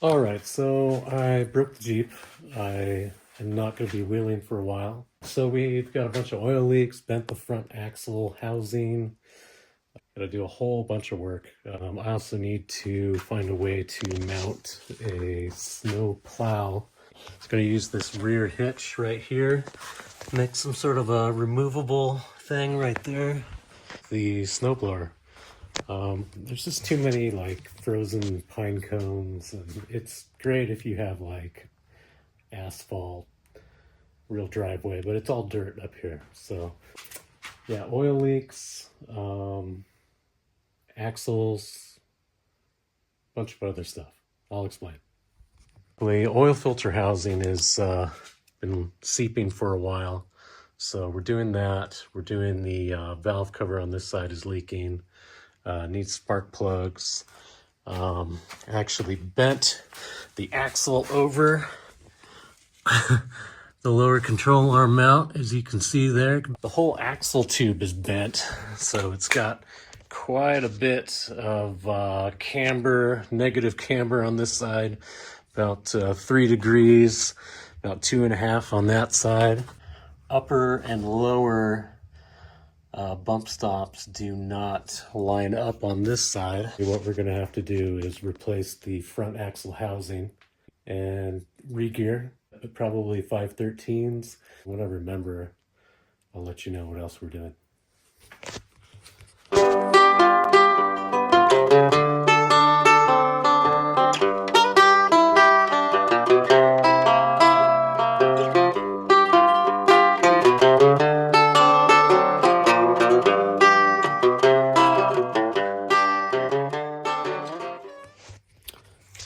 All right, so I broke the Jeep. I am not going to be wheeling for a while. So we've got a bunch of oil leaks, bent the front axle housing. Got to do a whole bunch of work. I also need to find a way to mount a snow plow. It's going to use this rear hitch right here. Make some sort of a removable thing right there. The snowblower. There's just too many like frozen pine cones, and it's great if you have like asphalt, real driveway, but it's all dirt up here. So yeah, oil leaks, axles, bunch of other stuff. I'll explain. The oil filter housing has been seeping for a while, so we're doing that. We're doing the valve cover on this side is leaking. Needs spark plugs. Actually bent the axle over the lower control arm mount, as you can see there. The whole axle tube is bent, so it's got quite a bit of camber, negative camber on this side, about 3 degrees, about 2.5 on that side. Upper and lower bump stops do not line up on this side. What we're going to have to do is replace the front axle housing and re-gear, probably 513s. When I remember, I'll let you know what else we're doing.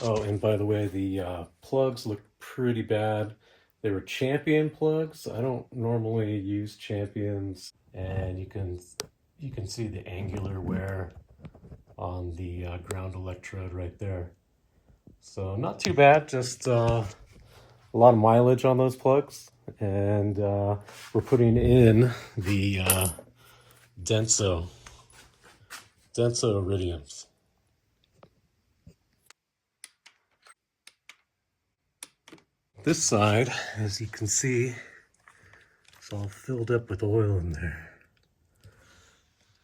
Oh, and by the way, the plugs look pretty bad. They were Champion plugs. I don't normally use Champions, and you can see the angular wear on the ground electrode right there. So not too bad, just a lot of mileage on those plugs. And we're putting in the Denso Iridiums. This side, as you can see, it's all filled up with oil in there. I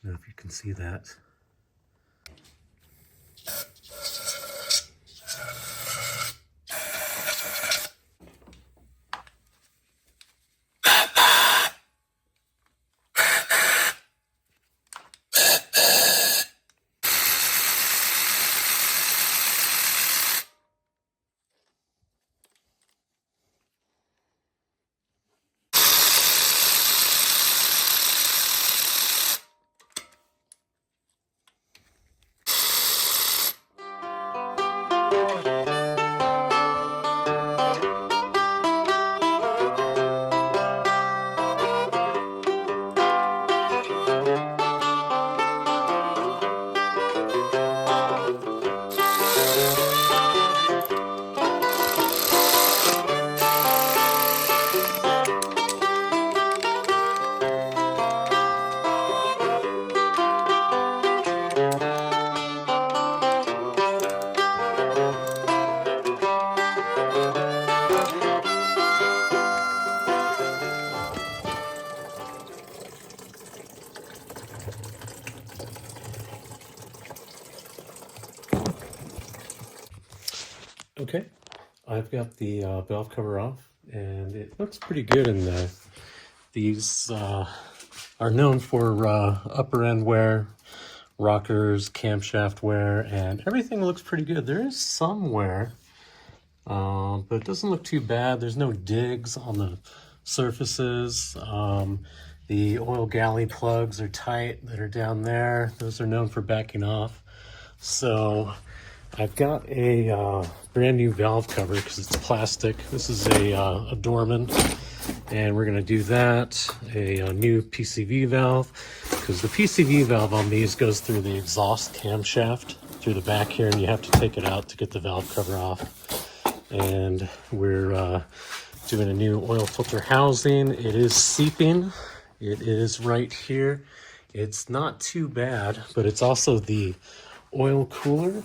don't know if you can see that. Okay, I've got the valve cover off, and it looks pretty good in there. These are known for upper end wear, rockers, camshaft wear, and everything looks pretty good. There is some wear, but it doesn't look too bad. There's no digs on the surfaces. The oil galley plugs are tight that are down there. Those are known for backing off. So I've got a brand new valve cover because it's plastic. This is a Dorman, and we're going to do that. A new PCV valve, because the PCV valve on these goes through the exhaust camshaft through the back here, and you have to take it out to get the valve cover off. And we're doing a new oil filter housing. It is seeping. It is right here. It's not too bad, but it's also the oil cooler.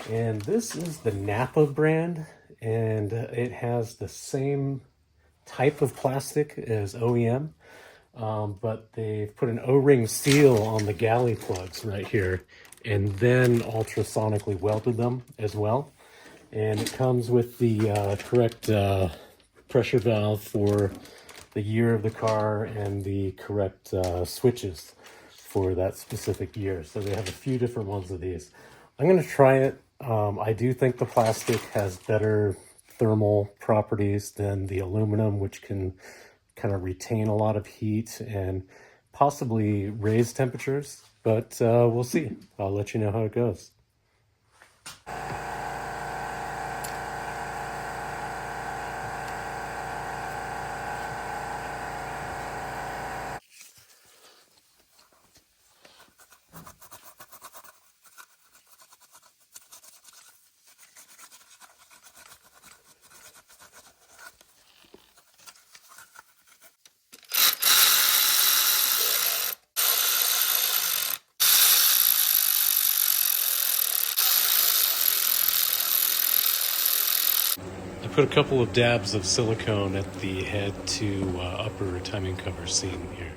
And this is the Napa brand, and it has the same type of plastic as OEM, but they've put an O-ring seal on the galley plugs right here, and then ultrasonically welded them as well. And it comes with the correct pressure valve for the year of the car and the correct switches for that specific year. So they have a few different ones of these. I'm going to try it. I do think the plastic has better thermal properties than the aluminum, which can kind of retain a lot of heat and possibly raise temperatures, but we'll see. I'll let you know how it goes. I put a couple of dabs of silicone at the head to upper timing cover seam here.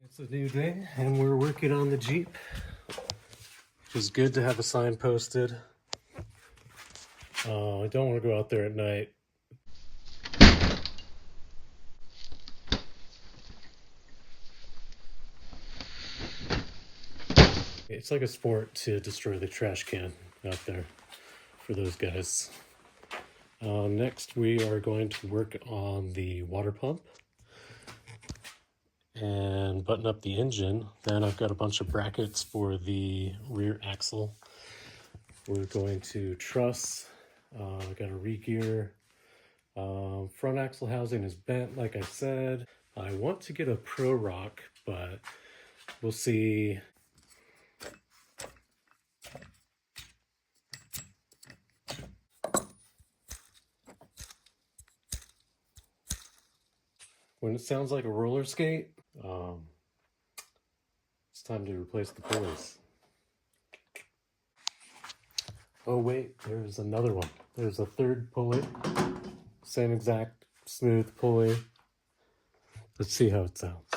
It's a new day, and we're working on the Jeep. It was good to have a sign posted. I don't want to go out there at night. It's like a sport to destroy the trash can out there for those guys. Next, we are going to work on the water pump and button up the engine. Then I've got a bunch of brackets for the rear axle. We're going to truss. I've got a re-gear. Front axle housing is bent, like I said. I want to get a Pro Rock, but we'll see. When it sounds like a roller skate, it's time to replace the pulleys. Oh wait, there's another one. There's a third pulley. Same exact smooth pulley. Let's see how it sounds.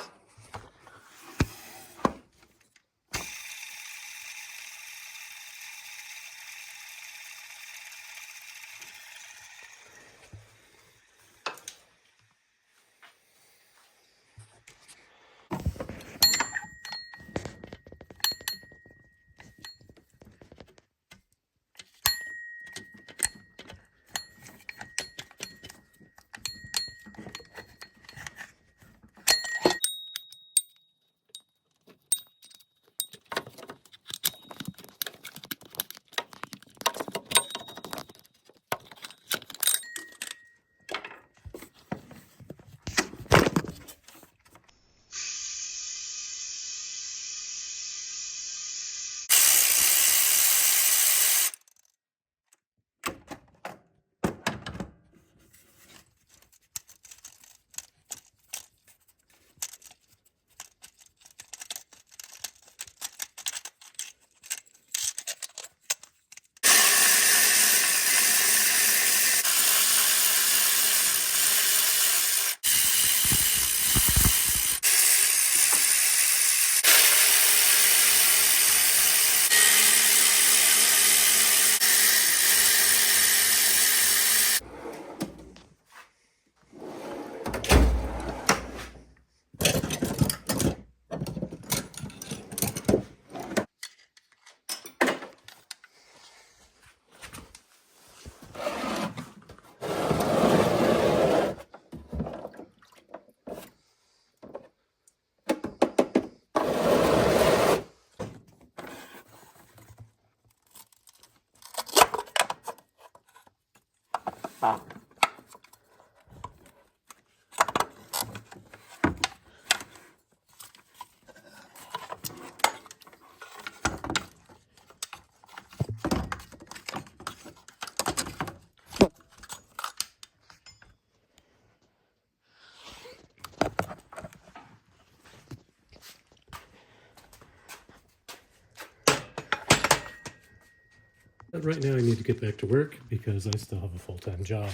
But right now I need to get back to work because I still have a full-time job.